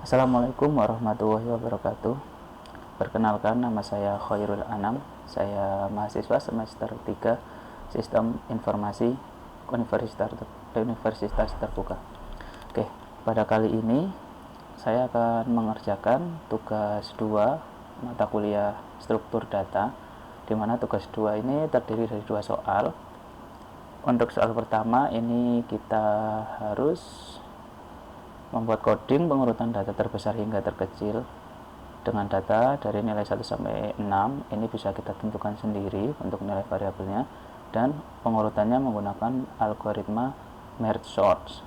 Assalamualaikum warahmatullahi wabarakatuh. Perkenalkan, nama saya Khairul Anam. Saya mahasiswa semester 3 Sistem Informasi Universitas Terbuka. Oke, pada kali ini saya akan mengerjakan tugas 2 mata kuliah struktur data, di mana tugas 2 ini terdiri dari 2 soal. Untuk soal pertama ini kita harus membuat coding pengurutan data terbesar hingga terkecil dengan data dari nilai 1 sampai 6. Ini bisa kita tentukan sendiri untuk nilai variabelnya, dan pengurutannya menggunakan algoritma merge sort.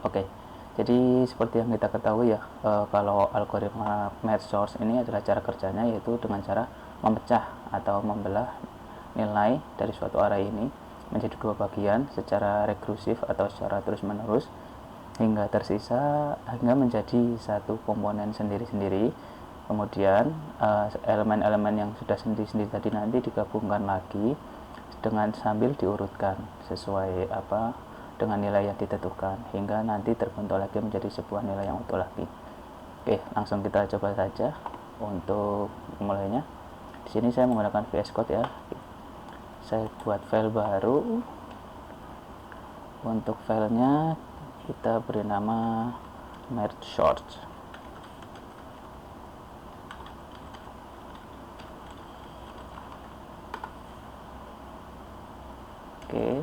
Oke, jadi seperti yang kita ketahui ya, kalau algoritma merge sort ini adalah cara kerjanya yaitu dengan cara memecah atau membelah nilai dari suatu array ini menjadi 2 bagian secara rekursif atau secara terus-menerus hingga tersisa hingga menjadi satu komponen sendiri-sendiri. Kemudian elemen-elemen yang sudah sendiri-sendiri tadi nanti digabungkan lagi dengan sambil diurutkan sesuai dengan nilai yang ditentukan hingga nanti terbentuk lagi menjadi sebuah nilai yang utuh lagi. Oke, langsung kita coba saja untuk mulainya. Di sini saya menggunakan VS Code ya. Saya buat file baru. Untuk filenya kita beri nama merge sort. Oke,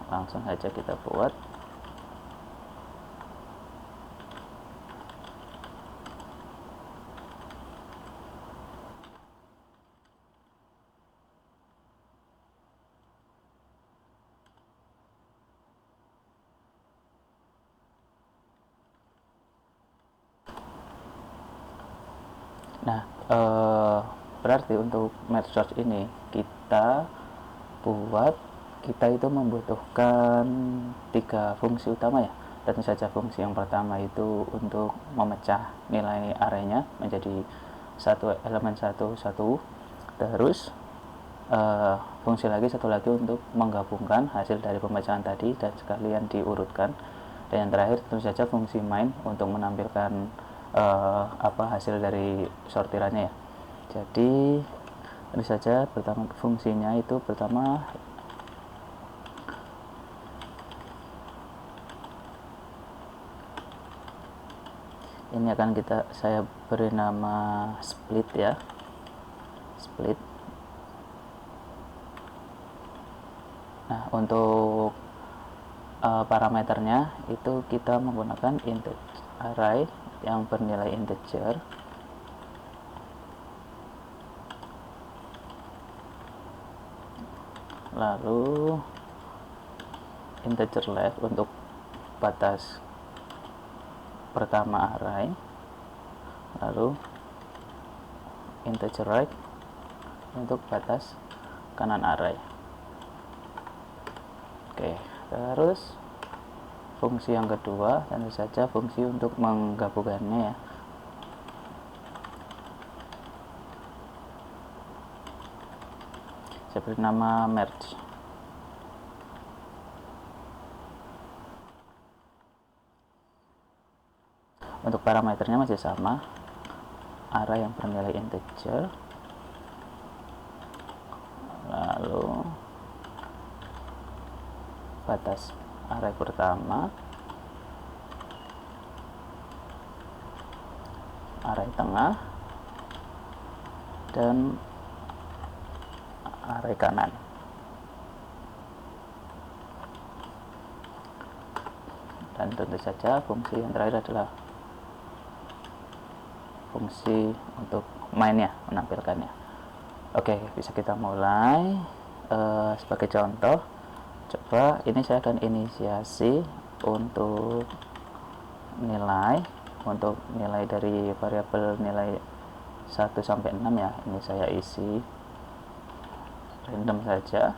langsung saja kita buat. Nah, berarti untuk merge sort ini kita itu membutuhkan 3 fungsi utama ya. Tentu saja fungsi yang pertama itu untuk memecah nilai arraynya menjadi satu elemen satu-satu. Terus fungsi satu lagi untuk menggabungkan hasil dari pemecahan tadi dan sekalian diurutkan. Dan yang terakhir tentu saja fungsi main untuk menampilkan hasil dari sortirannya ya. Jadi tentu saja pertama fungsinya itu pertama ini akan saya beri nama split ya, split. Nah, untuk parameternya itu kita menggunakan array yang bernilai integer, lalu integer left untuk batas pertama array, lalu integer right untuk batas kanan array. Oke, terus fungsi yang kedua tentu saja fungsi untuk menggabungkannya ya. Saya beri nama merge. Untuk parameternya masih sama, array yang bernilai integer, lalu batas array pertama, array tengah, dan array kanan. Dan tentu saja fungsi yang terakhir adalah fungsi untuk mainnya, menampilkannya. Oke, bisa kita mulai. Sebagai contoh, coba ini saya akan inisiasi untuk nilai dari variabel nilai 1 sampai 6 ya. Ini saya isi random saja.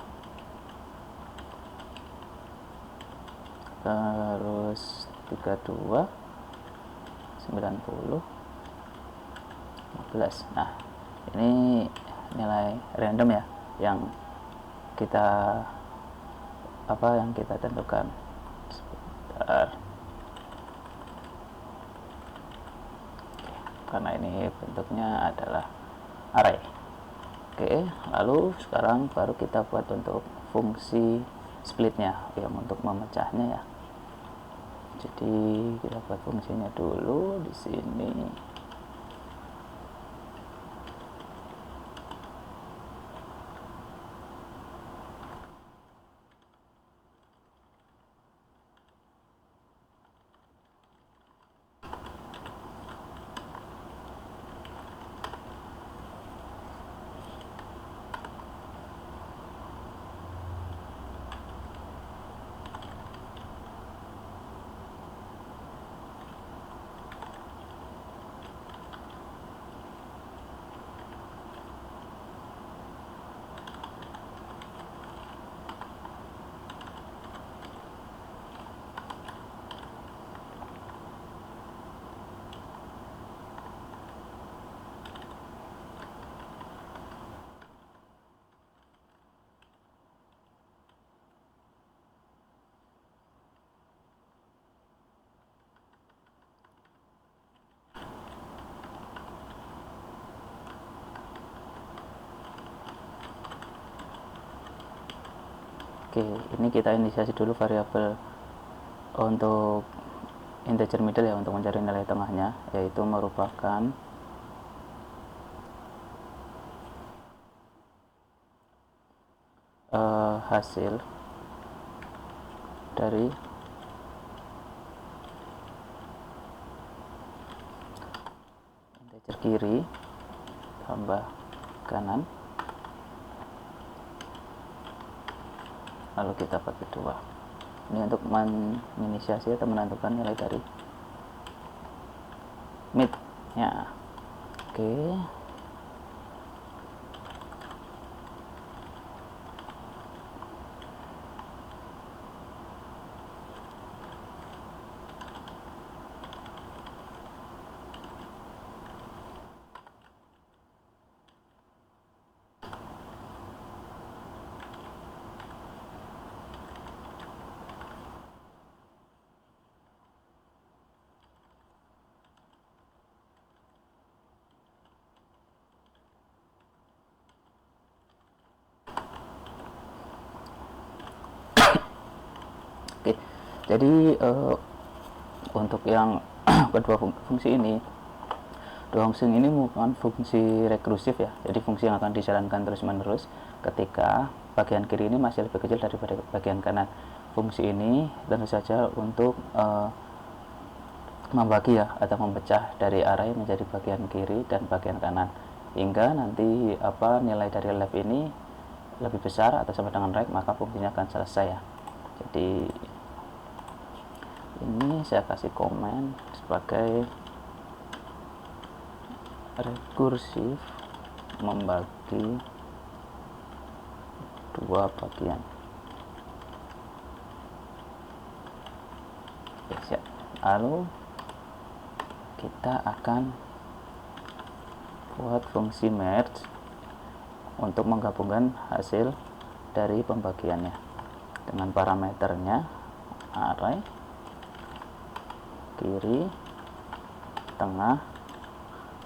Terus 32 90 15. Nah, ini nilai random ya yang kita tentukan. Sebentar. karena ini bentuknya adalah array. Oke, lalu sekarang baru kita buat untuk fungsi splitnya yang untuk memecahnya ya. Jadi kita buat fungsinya dulu di sini. Oke, ini kita inisiasi dulu variabel untuk integer middle ya, untuk mencari nilai tengahnya, yaitu merupakan hasil dari integer kiri tambah kanan, lalu kita bagi 2. Ini untuk menginisiasi atau menentukan nilai dari mid ya. Oke, oke. Jadi untuk yang kedua fungsi ini, dua fungsi ini merupakan fungsi rekursif ya. Jadi fungsi yang akan dijalankan terus-menerus ketika bagian kiri ini masih lebih kecil daripada bagian kanan. Fungsi ini tentu saja untuk membagi ya atau memecah dari array menjadi bagian kiri dan bagian kanan, hingga nanti nilai dari left ini lebih besar atau sama dengan right, maka fungsinya akan selesai ya. Jadi ini saya kasih komen sebagai rekursif membagi dua bagian. Oke, siap. Lalu kita akan buat fungsi merge untuk menggabungkan hasil dari pembagiannya dengan parameternya array kiri, tengah,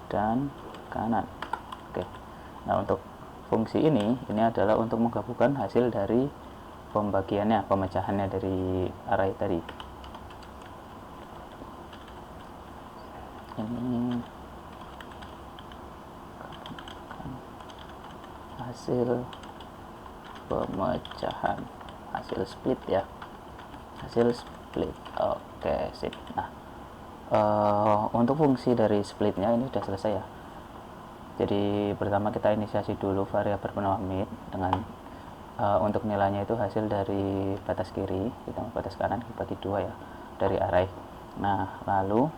dan kanan. Oke. Nah, untuk fungsi ini adalah untuk menggabungkan hasil dari pembagiannya, pemecahannya dari array tadi. Ini hasil pemecahan, hasil split ya, hasil split. Oke, sip. Nah, untuk fungsi dari splitnya ini sudah selesai ya. Jadi pertama kita inisiasi dulu variabel bernama mid dengan untuk nilainya itu hasil dari batas kiri ditambah batas kanan dibagi 2 ya dari array. Nah, lalu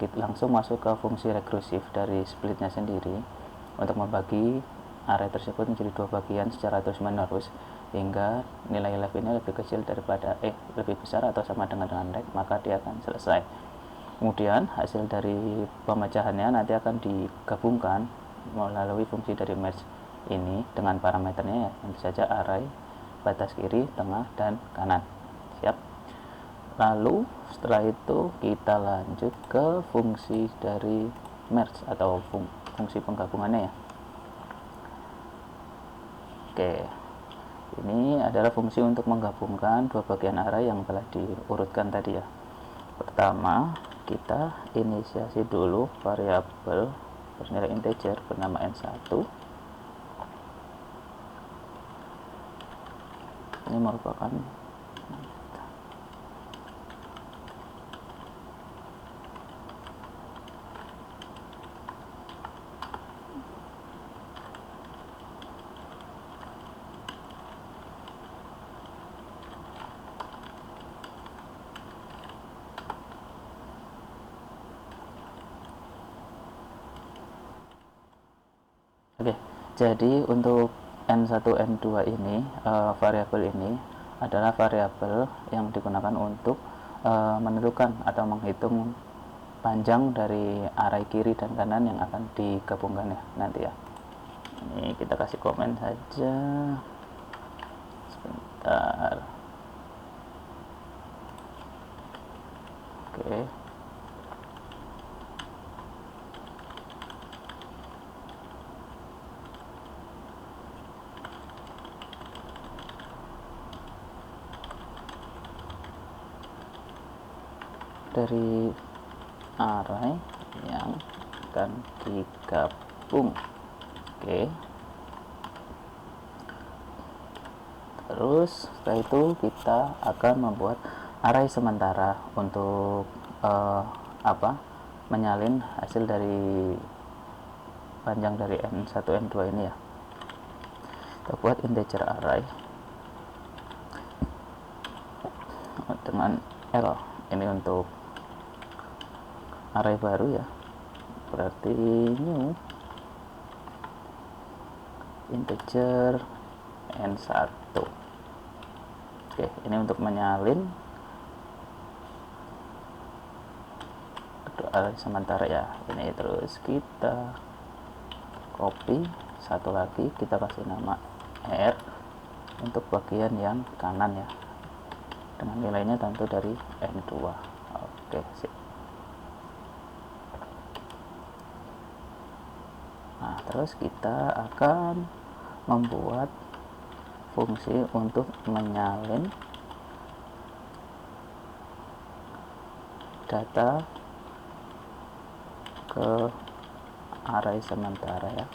kita langsung masuk ke fungsi rekursif dari splitnya sendiri untuk membagi array tersebut menjadi 2 bagian secara terus menerus hingga nilai left ini lebih kecil daripada lebih besar atau sama dengan right, maka dia akan selesai. Kemudian hasil dari pemecahannya nanti akan digabungkan melalui fungsi dari merge ini dengan parameternya ya, tentu saja array, batas kiri, tengah, dan kanan. Siap. Lalu setelah itu kita lanjut ke fungsi dari merge atau fungsi penggabungannya ya. Oke, ini adalah fungsi untuk menggabungkan dua bagian array yang telah diurutkan tadi ya. Pertama, kita inisiasi dulu variabel bernilai integer bernama n1. Ini merupakan Oke, jadi untuk N1, N2 ini, variabel ini adalah variabel yang digunakan untuk menentukan atau menghitung panjang dari array kiri dan kanan yang akan digabungkan ya nanti ya. Ini kita kasih komen saja. Sebentar. Oke. Dari array yang akan digabung. Oke. Terus setelah itu kita akan membuat array sementara untuk menyalin hasil dari panjang dari n1 n2 ini ya. Kita buat integer array dengan L. Ini untuk array baru ya, berarti new integer n1. Oke, ini untuk menyalin array sementara ya ini. Terus kita copy satu lagi, kita kasih nama R untuk bagian yang kanan ya, dengan nilainya tentu dari n2. Oke, sip. Nah, terus kita akan membuat fungsi untuk menyalin data ke array sementara ya.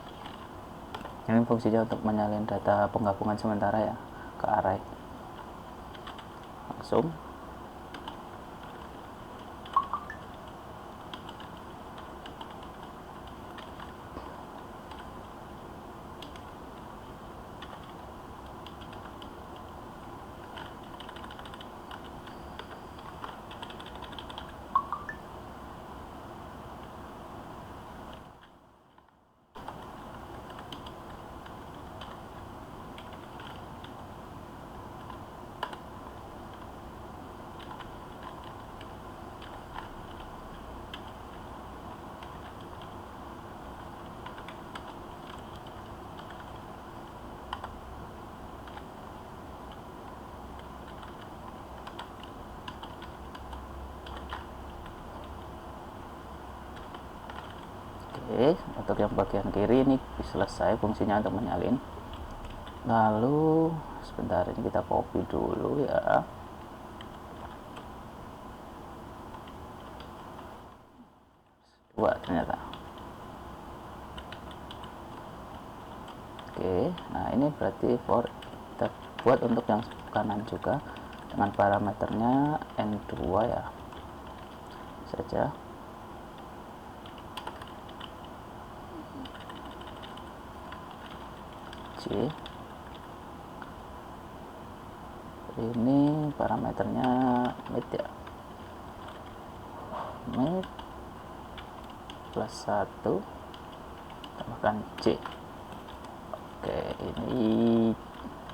Ini fungsinya untuk menyalin data penggabungan sementara ya ke array. Langsung untuk yang bagian kiri ini selesai fungsinya untuk menyalin. Lalu sebentar, ini kita copy dulu ya. Dua ternyata. Oke, nah ini berarti for kita buat untuk yang kanan juga dengan parameternya n2 ya saja. Ini parameternya mid ya, mid plus 1 tambahkan C. Oke, ini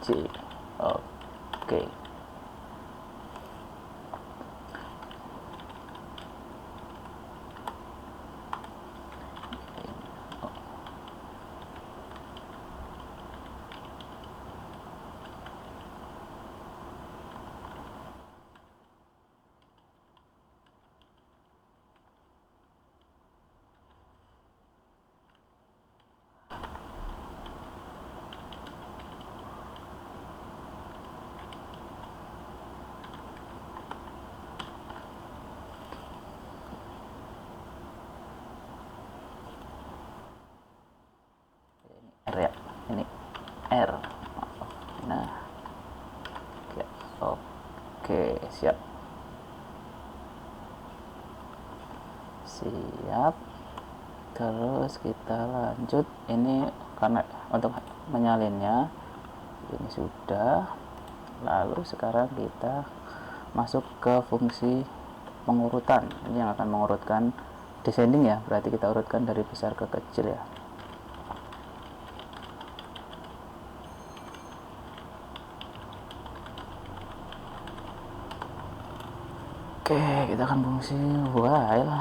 C. Oke, siap. Terus kita lanjut, ini karena untuk menyalinnya ini sudah. Lalu sekarang kita masuk ke fungsi pengurutan. Ini yang akan mengurutkan descending ya, berarti kita urutkan dari besar ke kecil ya. Oke, kita akan fungsi while.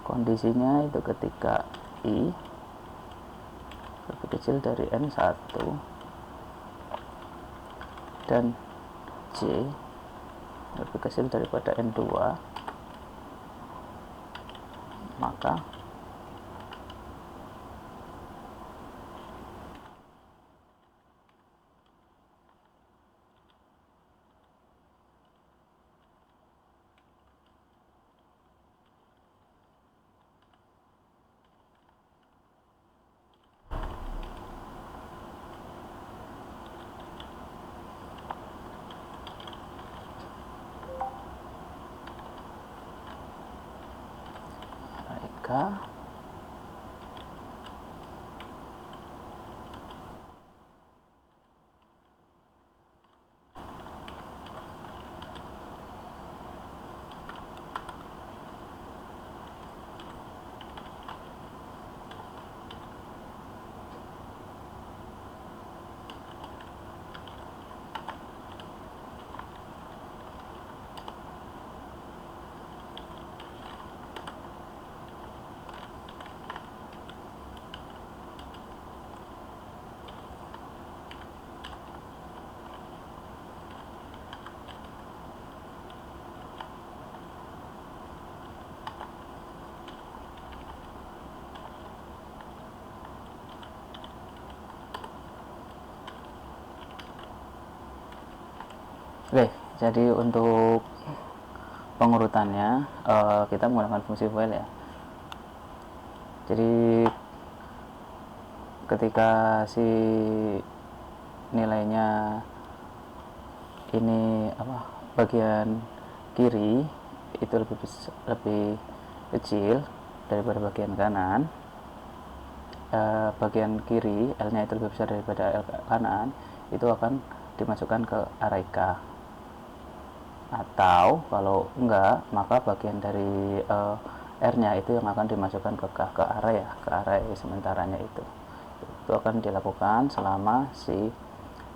Kondisinya itu ketika I lebih kecil dari N1 dan J lebih kecil daripada N2, maka mereka Oke, jadi untuk pengurutannya kita menggunakan fungsi while ya. Jadi ketika si nilainya ini bagian kiri itu lebih kecil daripada bagian kanan, bagian kiri L-nya itu lebih besar daripada L kanan, itu akan dimasukkan ke array K. Atau kalau enggak, maka bagian dari R-nya itu yang akan dimasukkan ke array ya, ke array sementaranya itu akan dilakukan selama si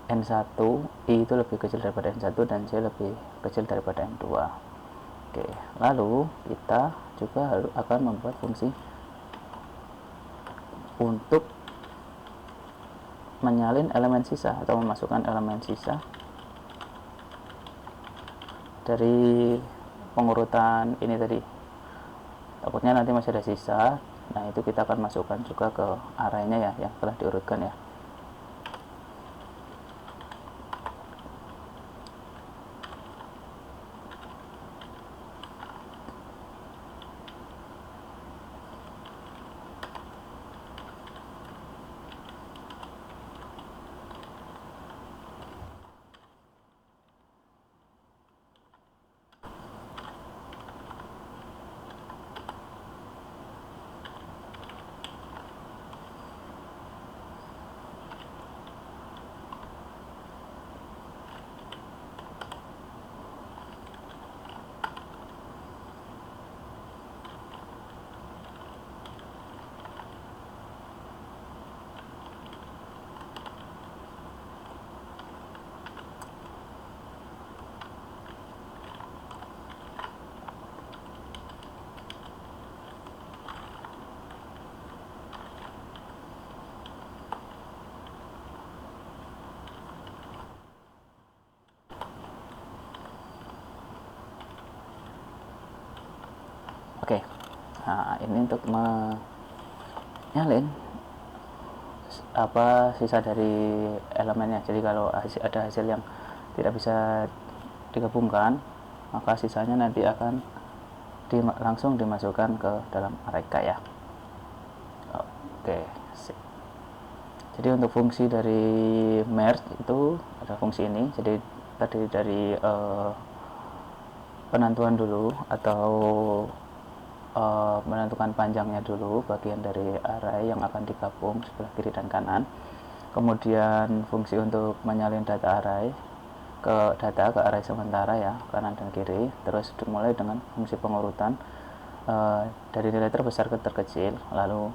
N1 I itu lebih kecil daripada N1 dan J lebih kecil daripada N2. Oke, lalu kita juga akan membuat fungsi untuk menyalin elemen sisa atau memasukkan elemen sisa dari pengurutan ini tadi. Takutnya nanti masih ada sisa, nah itu kita akan masukkan juga ke arraynya ya, yang telah diurutkan ya. Oke, nah ini untuk menyalin sisa dari elemennya. Jadi kalau ada hasil yang tidak bisa digabungkan, maka sisanya nanti akan langsung dimasukkan ke dalam array K ya. Oke, sip. Jadi untuk fungsi dari merge itu ada fungsi ini. Jadi terdiri dari penentuan dulu atau menentukan panjangnya dulu bagian dari array yang akan digabung sebelah kiri dan kanan. Kemudian fungsi untuk menyalin data ke array sementara ya, kanan dan kiri. Terus dimulai dengan fungsi pengurutan dari nilai terbesar ke terkecil, lalu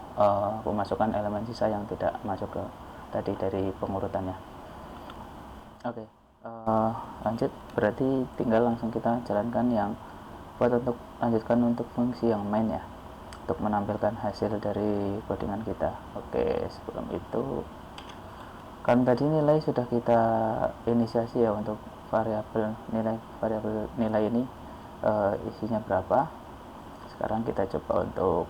memasukkan elemen sisa yang tidak masuk ke tadi dari pengurutannya. Oke, lanjut, berarti tinggal langsung kita jalankan yang buat untuk lanjutkan untuk fungsi yang main ya, untuk menampilkan hasil dari codingan kita. Oke, sebelum itu kan tadi nilai sudah kita inisiasi ya untuk variabel nilai ini isinya berapa. Sekarang kita coba untuk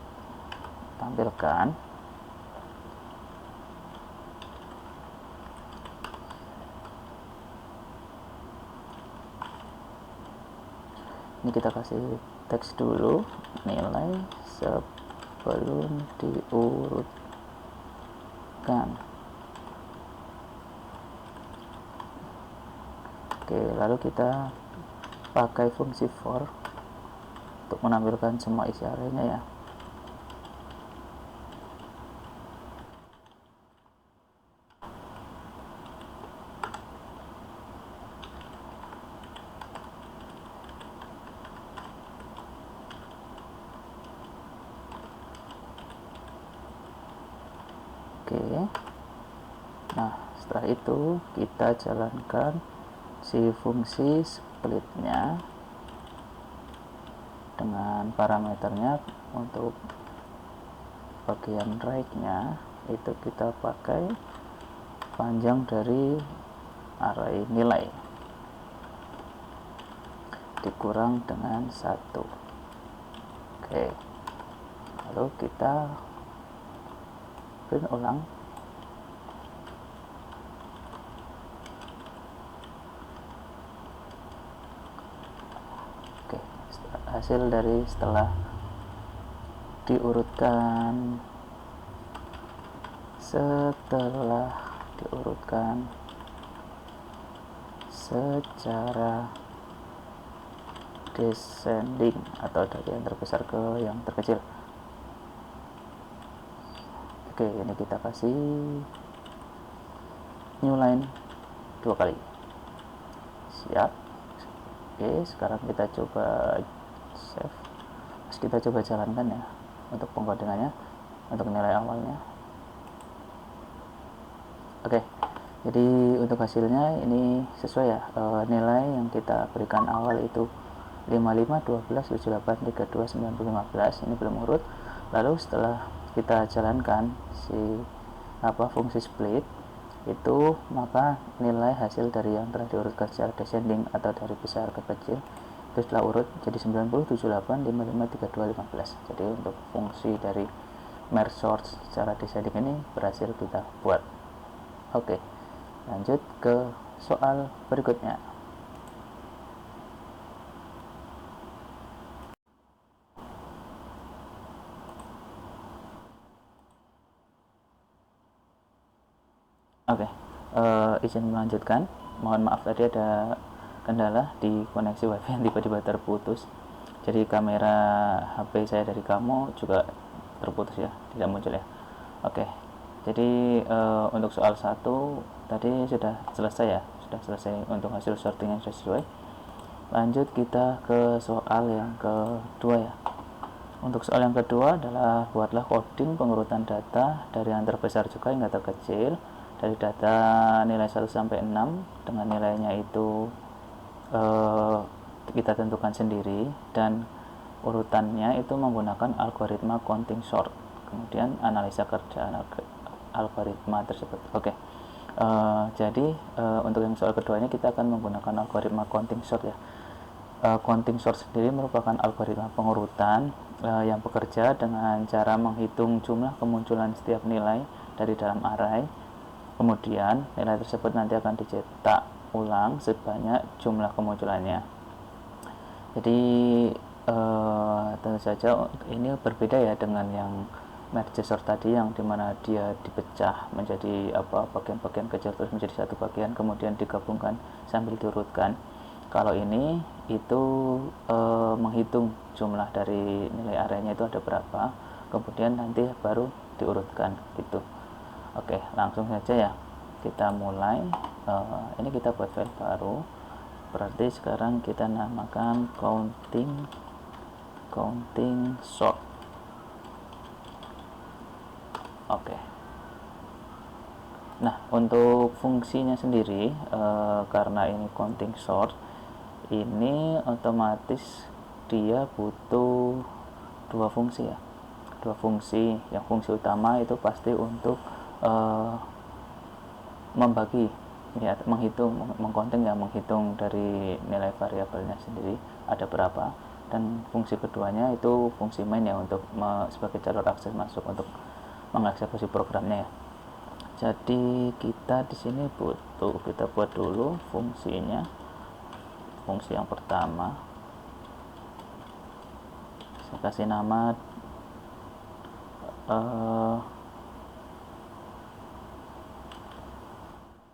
tampilkan. Ini kita kasih teks dulu, nilai sebelum diurutkan. Oke, lalu kita pakai fungsi for untuk menampilkan semua isi arraynya ya. Oke, nah setelah itu kita jalankan si fungsi splitnya dengan parameternya. Untuk bagian right-nya itu kita pakai panjang dari array nilai dikurang dengan 1. Oke, lalu kita print ulang. Oke, hasil dari setelah diurutkan secara descending atau dari yang terbesar ke yang terkecil. Oke, ini kita kasih new line 2 kali. Siap. Oke, sekarang kita coba save. Terus kita coba jalankan ya untuk pengkodengannya, untuk nilai awalnya. Oke, jadi untuk hasilnya ini sesuai ya, nilai yang kita berikan awal itu 55, 12, 78, 32, 90, 15. Ini belum urut. Lalu setelah kita jalankan fungsi split itu, maka nilai hasil dari yang telah diurutkan secara descending atau dari besar ke kecil itu setelah urut jadi 90, 78, 55, 32, 15. Jadi untuk fungsi dari merge sort secara descending ini berhasil kita buat. Oke, lanjut ke soal berikutnya. Oke, izin melanjutkan. Mohon maaf tadi ada kendala di koneksi wifi yang tiba-tiba terputus. Jadi kamera HP saya dari kamu juga terputus ya, tidak muncul ya. Oke, jadi untuk soal 1 tadi sudah selesai ya, sudah selesai untuk hasil sorting yang sesuai. Lanjut kita ke soal yang kedua ya. Untuk soal yang kedua adalah buatlah coding pengurutan data dari yang terbesar juga hingga terkecil dari data nilai 1 sampai 6 dengan nilainya itu kita tentukan sendiri, dan urutannya itu menggunakan algoritma counting sort, kemudian analisa kerja algoritma tersebut. Oke, jadi untuk yang soal keduanya kita akan menggunakan algoritma counting sort ya. Counting sort sendiri merupakan algoritma pengurutan yang bekerja dengan cara menghitung jumlah kemunculan setiap nilai dari dalam array. Kemudian nilai tersebut nanti akan dicetak ulang sebanyak jumlah kemunculannya. Jadi tentu saja ini berbeda ya dengan yang merge sort tadi, yang dimana dia dipecah menjadi bagian-bagian kecil terus menjadi satu bagian kemudian digabungkan sambil diurutkan. Kalau ini itu menghitung jumlah dari nilai arraynya itu ada berapa, kemudian nanti baru diurutkan gitu. Oke, langsung saja ya kita mulai. Ini kita buat file baru, berarti sekarang kita namakan counting sort. Oke. Nah, untuk fungsinya sendiri, karena ini counting sort, ini otomatis dia butuh dua fungsi ya, dua fungsi. Yang fungsi utama itu pasti untuk membagi ya, menghitung, mengcounting ya, menghitung dari nilai variabelnya sendiri ada berapa, dan fungsi keduanya itu fungsi main ya, untuk sebagai jalur akses masuk untuk mengeksekusi programnya ya. Jadi kita di sini kita buat dulu fungsinya. Fungsi yang pertama saya kasih nama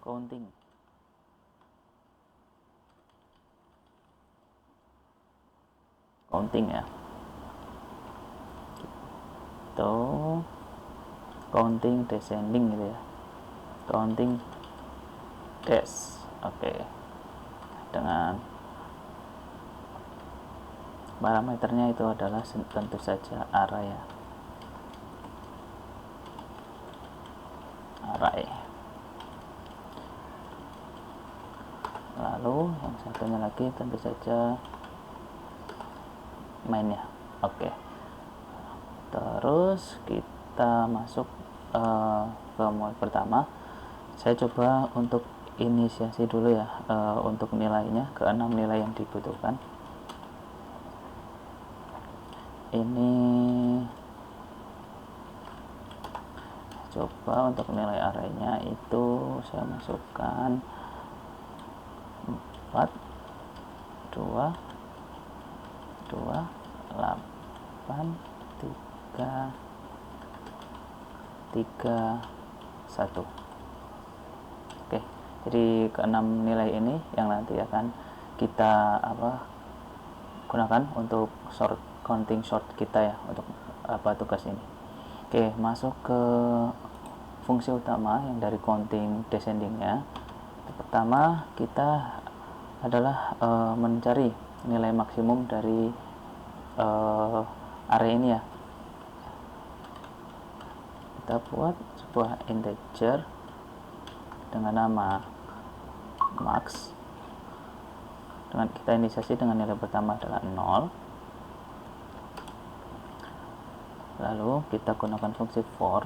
counting ya, itu counting descending gitu ya, counting dash. Oke. Dengan parameternya itu adalah tentu saja array ya, array. Lalu yang satunya lagi tentu saja main ya. Oke. Terus kita masuk ke mode pertama. Saya coba untuk inisiasi dulu ya, untuk nilainya ke 6 nilai yang dibutuhkan. Ini coba untuk nilai arraynya itu saya masukkan 4 2 2 8 3 3 1. Oke, jadi keenam nilai ini yang nanti akan kita gunakan untuk counting sort kita ya, untuk tugas ini. Oke, masuk ke fungsi utama yang dari counting descendingnya. Pertama kita adalah mencari nilai maksimum dari array ini ya. Kita buat sebuah integer dengan nama max, dengan kita inisiasi dengan nilai pertama adalah 0. Lalu kita gunakan fungsi for.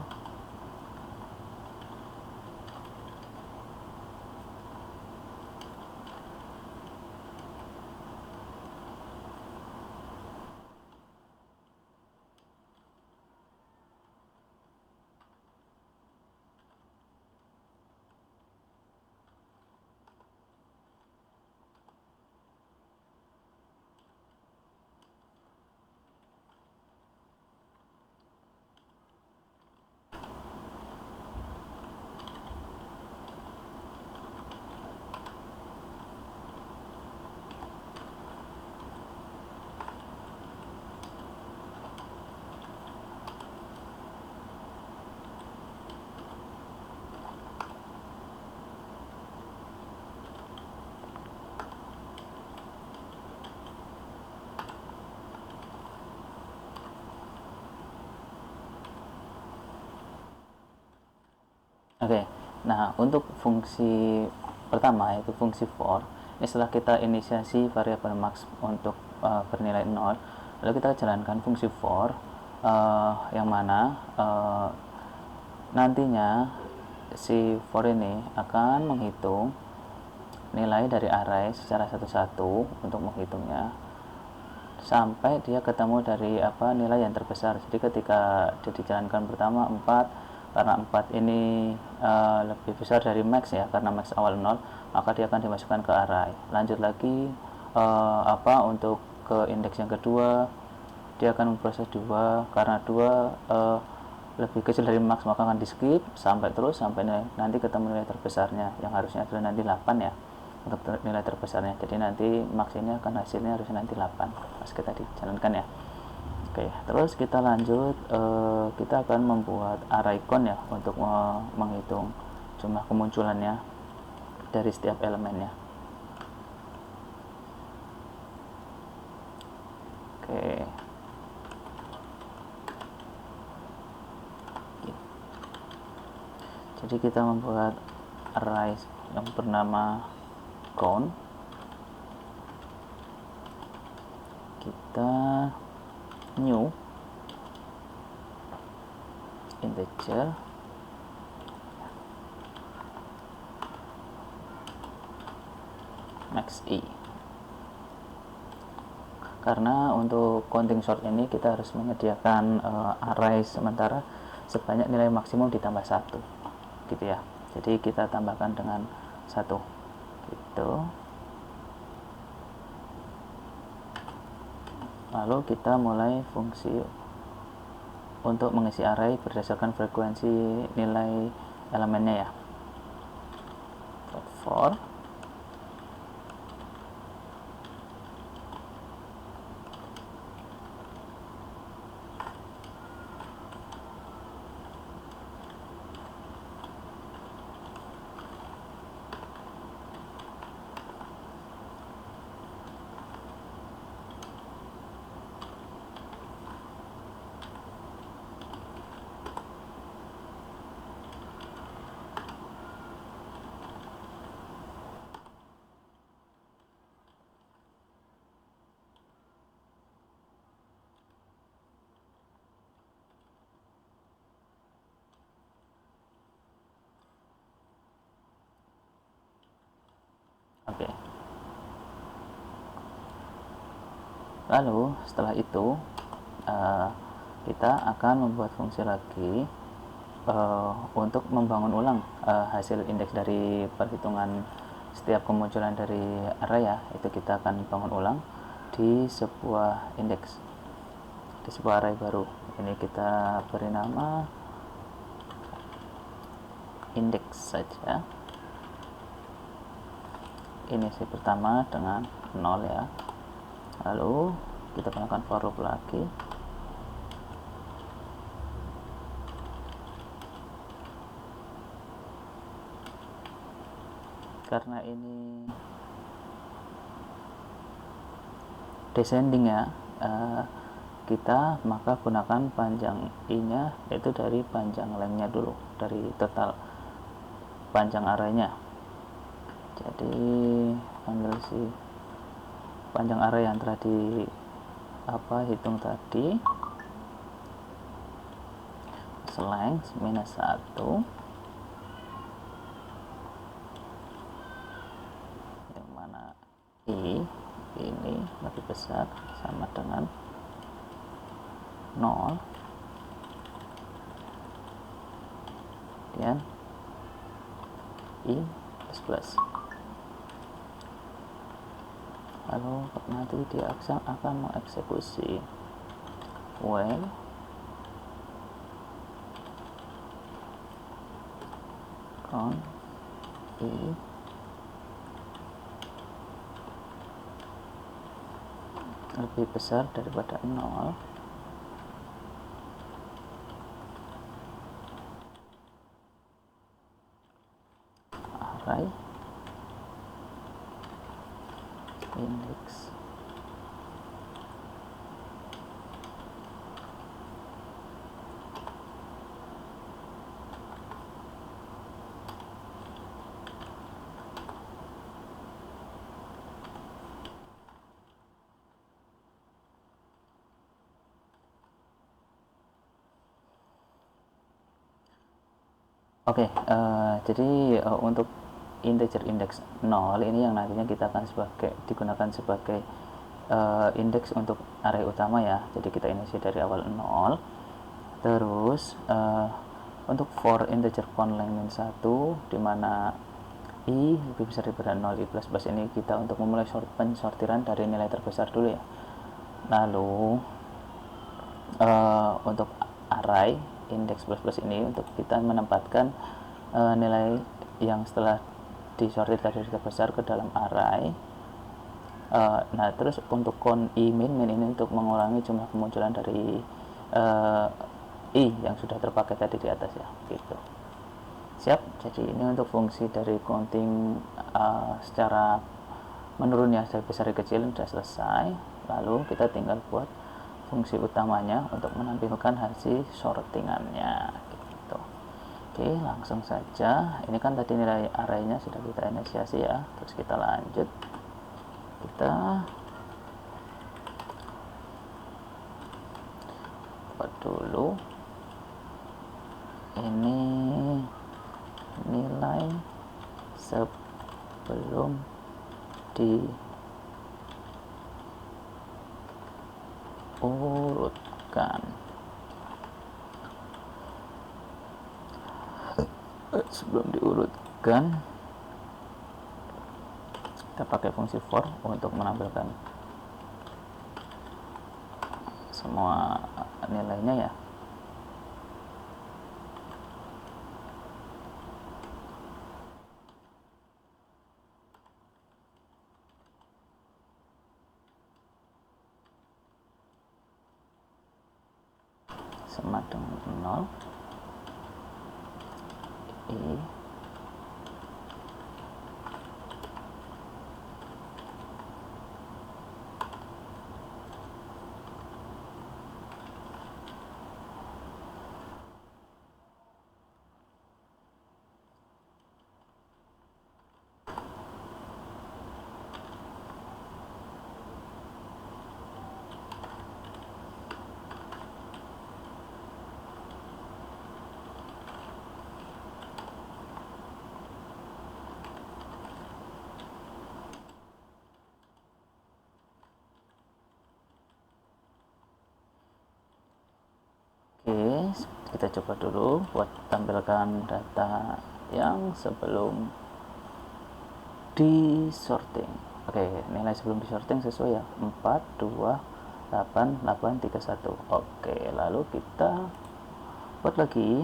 Oke, nah untuk fungsi pertama yaitu fungsi for, ini setelah kita inisiasi variabel max untuk bernilai 0, lalu kita jalankan fungsi for, yang mana nantinya si for ini akan menghitung nilai dari array secara satu-satu untuk menghitungnya sampai dia ketemu dari nilai yang terbesar. Jadi ketika dia dijalankan pertama 4, karena 4 ini lebih besar dari max ya, karena max awal 0, maka dia akan dimasukkan ke array. Lanjut lagi untuk ke indeks yang kedua, dia akan memproses 2, karena 2 lebih kecil dari max maka akan di skip sampai terus sampai nanti ketemu nilai terbesarnya yang harusnya adalah nanti 8 ya. untuk nilai terbesarnya. Jadi nanti maksinya akan hasilnya harus nanti 8 pas kita dijalankan ya. Oke, terus kita lanjut, kita akan membuat array count ya untuk menghitung jumlah kemunculannya dari setiap elemennya. Oke, jadi kita membuat array yang bernama count. Kita new integer max i. Karena untuk counting sort ini kita harus menyediakan array sementara sebanyak nilai maksimum ditambah 1 gitu ya. Jadi kita tambahkan dengan 1 gitu. Lalu kita mulai fungsi untuk mengisi array berdasarkan frekuensi nilai elemennya ya. For Oke. Lalu setelah itu kita akan membuat fungsi lagi untuk membangun ulang hasil indeks dari perhitungan setiap kemunculan dari array ya. Itu kita akan bangun ulang di sebuah indeks, di sebuah array baru. Ini kita beri nama indeks saja. Ini si pertama dengan 0 ya. Lalu kita gunakan for loop lagi. Karena ini descending ya, kita maka gunakan panjang i nya yaitu dari panjang length-nya dulu, dari total panjang array-nya. Jadi panggil si panjang array yang telah di hitung tadi length minus 1, yang mana i ini lebih besar sama dengan 0, kemudian i plus. Lalu nanti dia akan mengeksekusi while count i lebih besar daripada 0, array index Oke, jadi untuk integer index 0 ini yang nantinya kita akan digunakan sebagai indeks untuk array utama ya. Jadi kita inisi dari awal 0. Terus untuk for integer count length 1 di mana i lebih besar daripada 0, i plus plus ini kita untuk memulai pensortiran dari nilai terbesar dulu ya. Lalu untuk array index plus plus ini untuk kita menempatkan nilai yang setelah disortir dari terbesar ke dalam array. Nah terus untuk count i min ini untuk mengurangi jumlah kemunculan dari i yang sudah terpakai tadi di atas ya, gitu. Siap. Jadi ini untuk fungsi dari counting secara menurun ya, dari besar ke kecil sudah selesai. Lalu kita tinggal buat fungsi utamanya untuk menampilkan hasil sortingannya, gitu. Oke, langsung saja. Ini kan tadi nilai arraynya sudah kita inisiasi ya. Terus kita lanjut, kita buat dulu ini nilai sebelum diurutkan. Sebelum diurutkan kita pakai fungsi for untuk menampilkan semua nilainya ya. Sama dengan 0 i Oke, kita coba dulu buat tampilkan data yang sebelum disorting. Oke, nilai sebelum disorting sesuai ya, 4, 2, 8, 8, 3, 1. Oke, lalu kita buat lagi.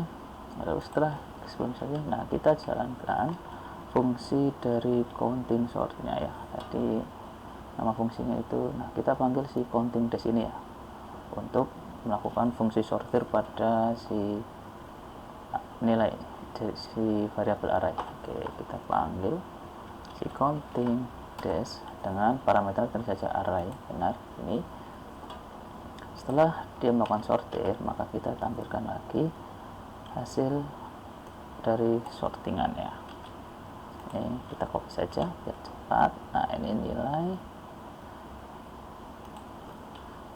Lalu setelah sebelum disorting, nah kita jalankan fungsi dari counting sortnya ya. Tadi nama fungsinya itu, nah kita panggil si counting dash ini ya, untuk melakukan fungsi sortir pada si nilai si variabel array. Oke, kita panggil si counting dash dengan parameter tentu saja array, benar ini. Setelah dia melakukan sortir, maka kita tampilkan lagi hasil dari sortingannya. Ini kita copy saja biar cepat. Nah ini nilai,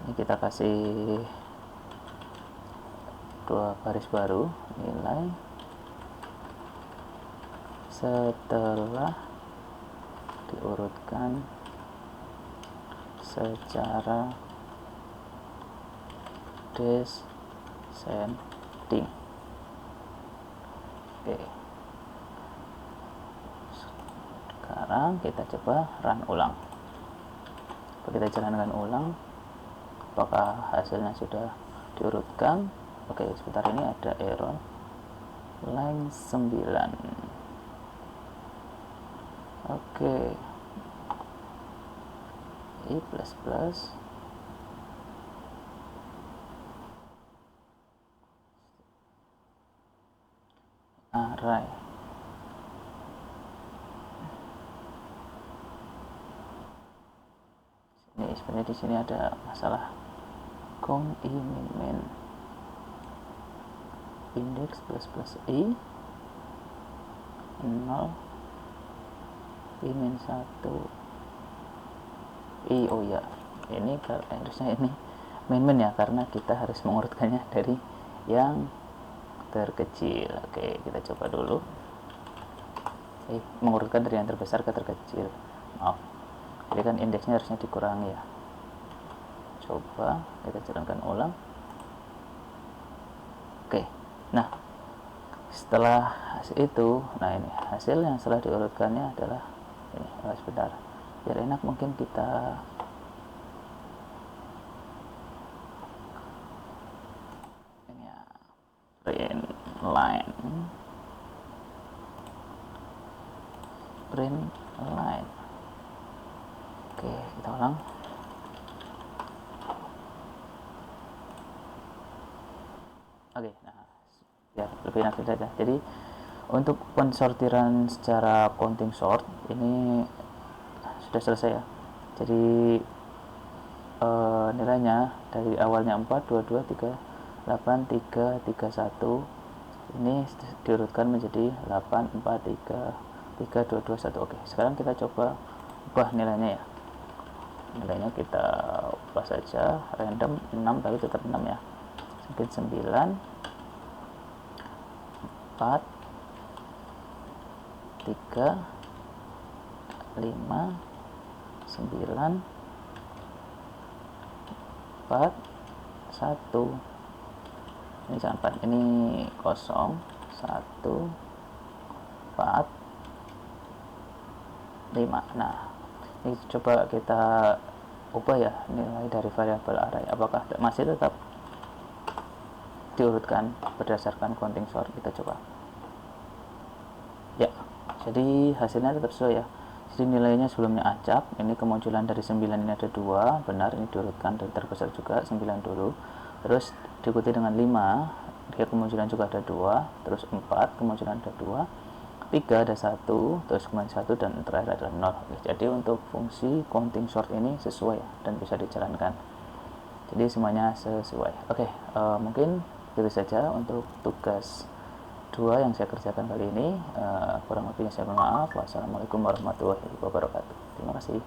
ini kita kasih 2 baris baru, nilai setelah diurutkan secara descending. Oke, sekarang kita coba run ulang. Kita jalankan ulang apakah hasilnya sudah diurutkan. Oke, sebentar, ini ada error line 9. Oke, i++ array. Ini sebenarnya di sini ada masalah count i min index plus i 0 i min 1 i. Oh ya, ini harusnya ini min ya, karena kita harus mengurutkannya dari yang terkecil. Oke, kita coba dulu. Mengurutkan dari yang terbesar ke terkecil. Maaf, jadi kan indeksnya harusnya dikurangi ya. Coba kita jalankan ulang. Oke, nah setelah hasil itu, nah ini hasil yang setelah diurutkannya adalah ini. Sebentar, biar enak mungkin kita ini ya, print line ulang. Oke, nah biar lebih enak saja. Jadi untuk pensortiran secara counting sort ini sudah selesai ya. Jadi nilainya dari awalnya 4, 22, 3, 8, 3, 3, 1 ini diurutkan menjadi 8, 4, 3, 3, 2, 2, 1. Oke, sekarang kita coba ubah nilainya ya. Nilainya kita ubah saja random 6, tapi tetap 6 ya. Mungkin 9, 4, 3, 5, 9, 4, 1. Ini jangan 4, ini kosong. 1, 4, 5. Nah, ini coba kita ubah ya nilai dari variabel array. Apakah masih tetap diurutkan berdasarkan counting sort? Kita coba. Ya, jadi hasilnya tetap sesuai ya. Jadi nilainya sebelumnya acak, ini kemunculan dari 9 ini ada 2, benar ini diurutkan dari terbesar juga 9 dulu. Terus diikuti dengan 5, dia kemunculan juga ada 2, terus 4 kemunculan ada 2, 3 ada 1, terus kemudian 1 dan terakhir adalah 0. Oke, jadi untuk fungsi counting sort ini sesuai dan bisa dijalankan. Jadi semuanya sesuai. Oke, mungkin itu saja untuk tugas 2 yang saya kerjakan kali ini. Kurang lebihnya saya mohon maaf. Wassalamualaikum warahmatullahi wabarakatuh. Terima kasih.